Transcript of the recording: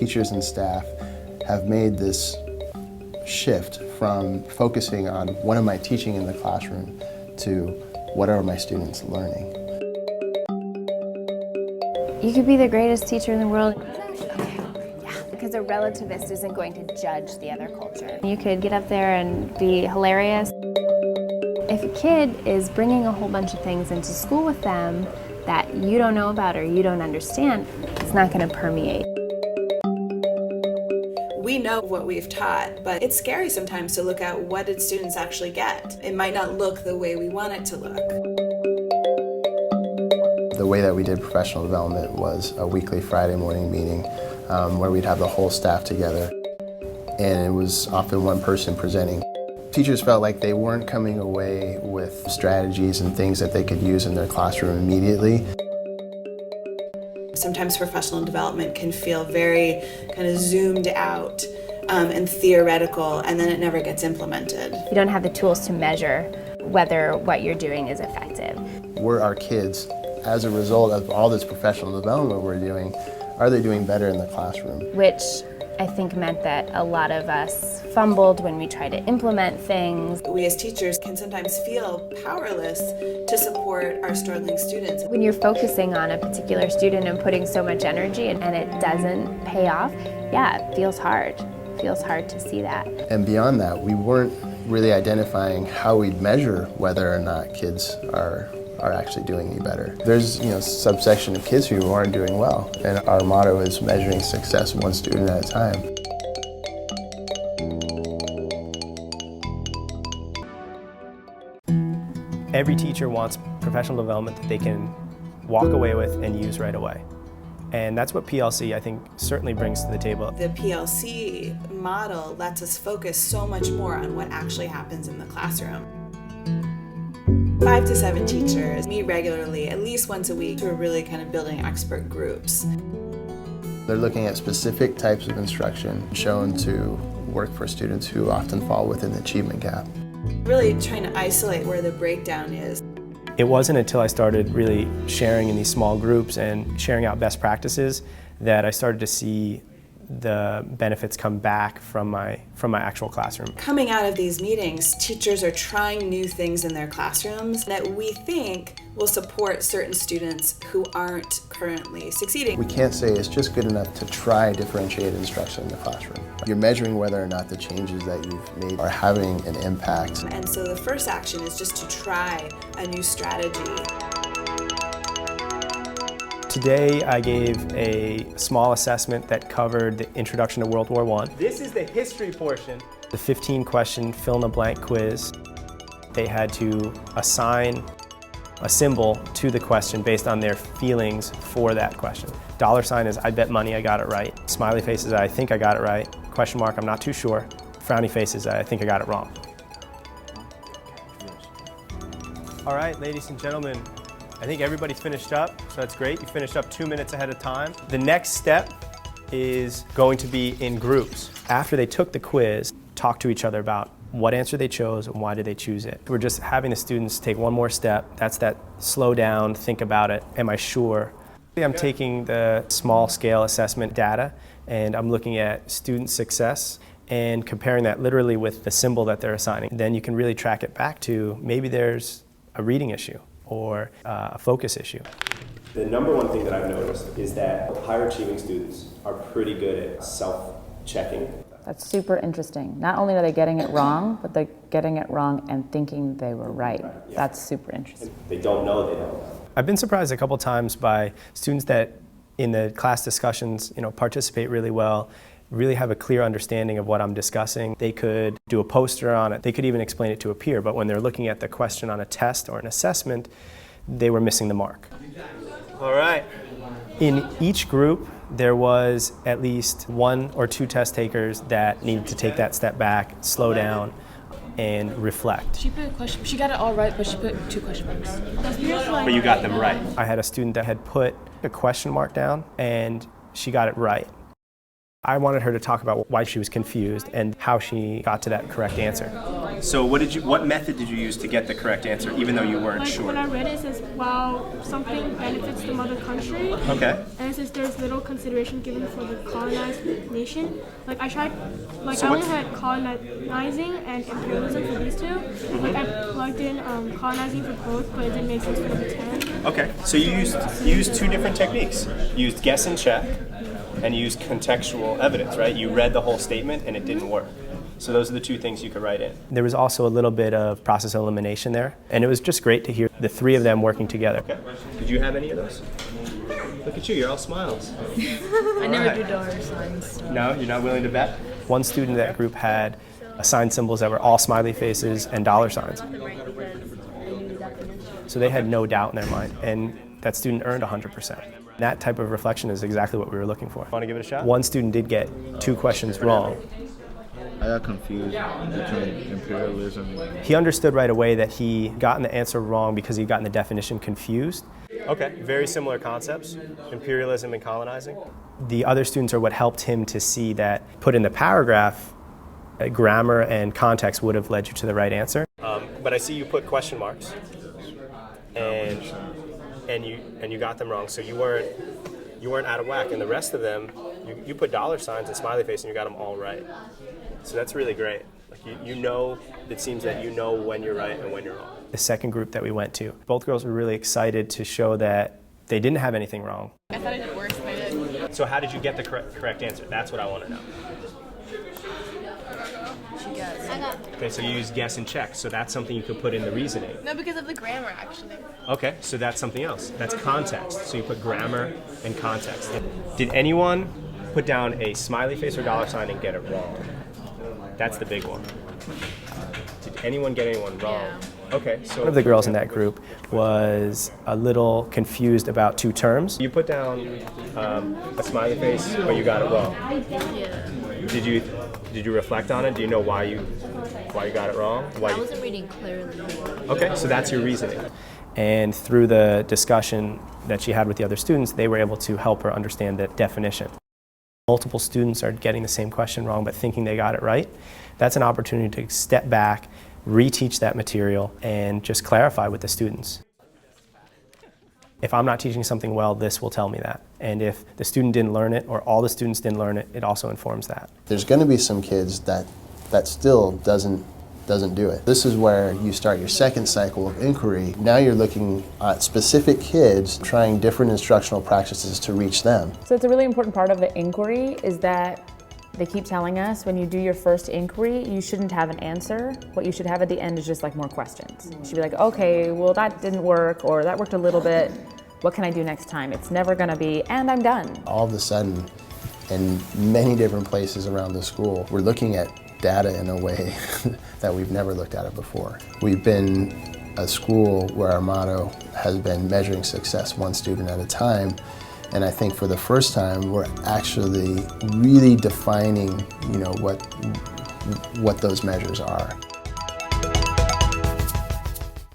teachers and staff have made this shift from focusing on what am I teaching in the classroom to what are my students learning. You could be the greatest teacher in the world. Yeah, because a relativist isn't going to judge the other culture. You could get up there and be hilarious. If a kid is bringing a whole bunch of things into school with them that you don't know about or you don't understand, it's not going to permeate. We know what we've taught, but it's scary sometimes to look at what did students actually get. It might not look the way we want it to look. The way that we did professional development was a weekly Friday morning meeting where we'd have the whole staff together, and it was often one person presenting. Teachers felt like they weren't coming away with strategies and things that they could use in their classroom immediately. Sometimes professional development can feel very kind of zoomed out and theoretical, and then it never gets implemented. You don't have the tools to measure whether what you're doing is effective. Were our kids, as a result of all this professional development we're doing, are they doing better in the classroom? Which I think meant that a lot of us fumbled when we try to implement things. We as teachers can sometimes feel powerless to support our struggling students. When you're focusing on a particular student and putting so much energy and it doesn't pay off, yeah, it feels hard. It feels hard to see that. And beyond that, we weren't really identifying how we'd measure whether or not kids are actually doing any better. There's subsection of kids who aren't doing well, and our motto is measuring success one student at a time. Every teacher wants professional development that they can walk away with and use right away. And that's what PLC, I think, certainly brings to the table. The PLC model lets us focus so much more on what actually happens in the classroom. 5 to 7 teachers meet regularly, at least once a week, who are really kind of building expert groups. They're looking at specific types of instruction shown to work for students who often fall within the achievement gap. Really trying to isolate where the breakdown is. It wasn't until I started really sharing in these small groups and sharing out best practices that I started to see the benefits come back from my actual classroom. Coming out of these meetings, teachers are trying new things in their classrooms that we think will support certain students who aren't currently succeeding. We can't say it's just good enough to try differentiated instruction in the classroom. You're measuring whether or not the changes that you've made are having an impact. And so the first action is just to try a new strategy. Today I gave a small assessment that covered the introduction to World War I. This is the history portion. The 15-question fill-in-the-blank quiz. They had to assign a symbol to the question based on their feelings for that question. Dollar sign is I bet money I got it right. Smiley face is I think I got it right. Question mark, I'm not too sure. Frowny face is I think I got it wrong. All right, ladies and gentlemen, I think everybody finished up, so that's great. You finished up 2 minutes ahead of time. The next step is going to be in groups. After they took the quiz, talk to each other about what answer they chose and why did they choose it. We're just having the students take one more step. That's that slow down, think about it, am I sure? I'm taking the small scale assessment data and I'm looking at student success and comparing that literally with the symbol that they're assigning. Then you can really track it back to maybe there's a reading issue or a focus issue. The number one thing that I've noticed is that higher achieving students are pretty good at self-checking. That's super interesting. Not only are they getting it wrong, but they're getting it wrong and thinking they were right. Yeah. That's super interesting. They don't know they don't know. I've been surprised a couple times by students that in the class discussions, participate really well, really have a clear understanding of what I'm discussing. They could do a poster on it. They could even explain it to a peer, but when they're looking at the question on a test or an assessment, they were missing the mark. All right. In each group, there was at least 1 or 2 test takers that needed to take that step back, slow down, and reflect. She put a question, she got it all right, but she put 2 question marks. But you got them right. I had a student that had put a question mark down, and she got it right. I wanted her to talk about why she was confused and how she got to that correct answer. So what method did you use to get the correct answer, even though you weren't Like sure? when I read it, it says, while something benefits the mother country, Okay. and it says there's little consideration given for the colonized nation. Like I tried, like So I only what's- had colonizing and imperialism for these two. Like I plugged in colonizing for both, but it didn't make sense for the 10. Okay. So you used two different techniques. You used guess and check, and you used contextual evidence, right? You read the whole statement and it didn't work. So those are the two things you could write in. There was also a little bit of process elimination there, and it was just great to hear the three of them working together. Okay. Did you have any of those? Look at you, you're all smiles. I never do dollar signs. No, you're not willing to bet? One student in that group had assigned symbols that were all smiley faces and dollar signs. So they had no doubt in their mind, and that student earned 100%. That type of reflection is exactly what we were looking for. Want to give it a shot? One student did get 2 questions wrong. I got confused between imperialism. He understood right away that he gotten the answer wrong because he'd gotten the definition confused. Okay, very similar concepts, imperialism and colonizing. The other students are what helped him to see that put in the paragraph, grammar and context would have led you to the right answer. But I see you put question marks, and you got them wrong, so you weren't out of whack. And the rest of them, you put dollar signs and smiley face, and you got them all right. So that's really great. Like you know, it seems that you know when you're right and when you're wrong. The second group that we went to, both girls were really excited to show that they didn't have anything wrong. I thought I did worse than I did. So how did you get the correct answer? That's what I want to know. She guessed. Okay, so you use guess and check. So that's something you could put in the reasoning. No, because of the grammar, actually. Okay, so that's something else. That's context. So you put grammar and context. Did anyone put down a smiley face or dollar sign and get it wrong? That's the big one. Did anyone get anyone wrong? Yeah. Okay, so one of the girls in that group was a little confused about 2 terms. You put down a smiley face, but you got it wrong. Yeah. Did you reflect on it? Do you know why you got it wrong? I wasn't reading clearly. Okay, so that's your reasoning. And through the discussion that she had with the other students, they were able to help her understand the definition. Multiple students are getting the same question wrong but thinking they got it right. That's an opportunity to step back, reteach that material, and just clarify with the students. If I'm not teaching something well, this will tell me that. And if the student didn't learn it or all the students didn't learn it, it also informs that. There's going to be some kids that still doesn't do it. This is where you start your second cycle of inquiry. Now you're looking at specific kids, trying different instructional practices to reach them. So it's a really important part of the inquiry is that they keep telling us when you do your first inquiry, you shouldn't have an answer. What you should have at the end is just like more questions. You should be like, okay, well that didn't work, or that worked a little bit. What can I do next time? It's never gonna be, and I'm done. All of a sudden, in many different places around the school, we're looking at data in a way that we've never looked at it before. We've been a school where our motto has been measuring success one student at a time, and I think for the first time we're actually really defining, what those measures are.